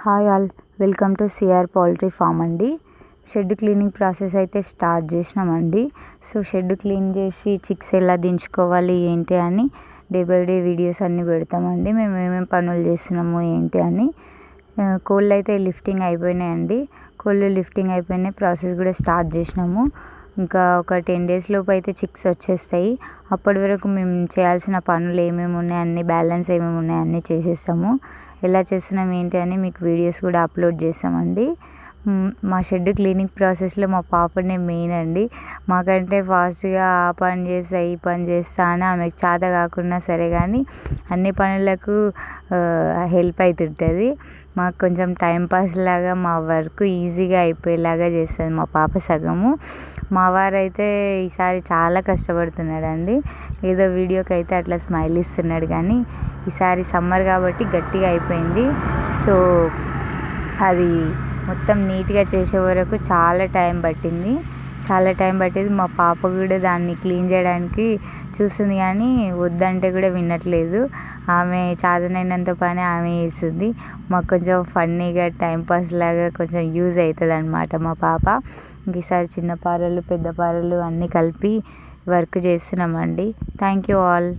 Hi all, welcome to CR poultry farm అండి. Shed cleaning process అయితే start చేసినామండి. So shed clean చేసి chicks ఎలా దించుకోవాలి ఏంటి అని డే బై డే వీడియోస్ అన్నీ పెడతామండి. మేము ఏమేమి పనులు చేస్తున్నాము ఏంటి అని. కోళ్ళు అయితే లిఫ్టింగ్ అయిపోయినాయండి. కోళ్ళు లిఫ్టింగ్ అయిపోయినాయి, ప్రాసెస్ కూడా స్టార్ట్ చేసినాము. ఇంకా ఒక 10 days లోపు అయితే చిక్స్ వచ్చేస్తాయి. అప్పటి వరకు మేము చేయాల్సిన పనులు ఏమేమి ఉన్నాయి, అన్ని బ్యాలెన్స్ ఏమేమి ఉన్నాయి అన్నీ చేసేస్తాము. ఎలా చేస్తున్నాం ఏంటి అని మీకు వీడియోస్ కూడా అప్లోడ్ చేస్తామండి. మా షెడ్ క్లీనింగ్ ప్రాసెస్లో మా పాపనే మెయిన్ అండి. మాకంటే ఫాస్ట్గా ఆ పని చేస్తా ఈ పని చేస్తా అని ఆమెకు చేత కాకున్నా సరే కానీ అన్ని పనులకు హెల్ప్ అవుతుంటుంది. మాకు కొంచెం టైంపాస్ లాగా మా వర్క్ ఈజీగా అయిపోయేలాగా చేస్తుంది మా పాప సగము. మా వారైతే ఈసారి చాలా కష్టపడుతున్నాడండి. ఏదో వీడియోకి అయితే అట్లా స్మైల్ ఇస్తున్నాడు, కానీ ఈసారి సమ్మర్ కాబట్టి గట్టిగా అయిపోయింది. సో అది మొత్తం నీట్గా చేసే వరకు చాలా టైం పట్టింది. మా పాప కూడా దాన్ని క్లీన్ చేయడానికి చూస్తుంది, కానీ వద్దంటే కూడా వినట్లేదు. ఆమె చాదనైనంత పని ఆమె చేస్తుంది. మాకు కొంచెం ఫన్నీగా టైంపాస్ లాగా కొంచెం యూజ్ అవుతుంది అన్నమాట మా పాప. ఈసారి చిన్న పారలు పెద్ద పారలు అన్నీ కలిపి వర్క్ చేస్తున్నామండి. Thank you all.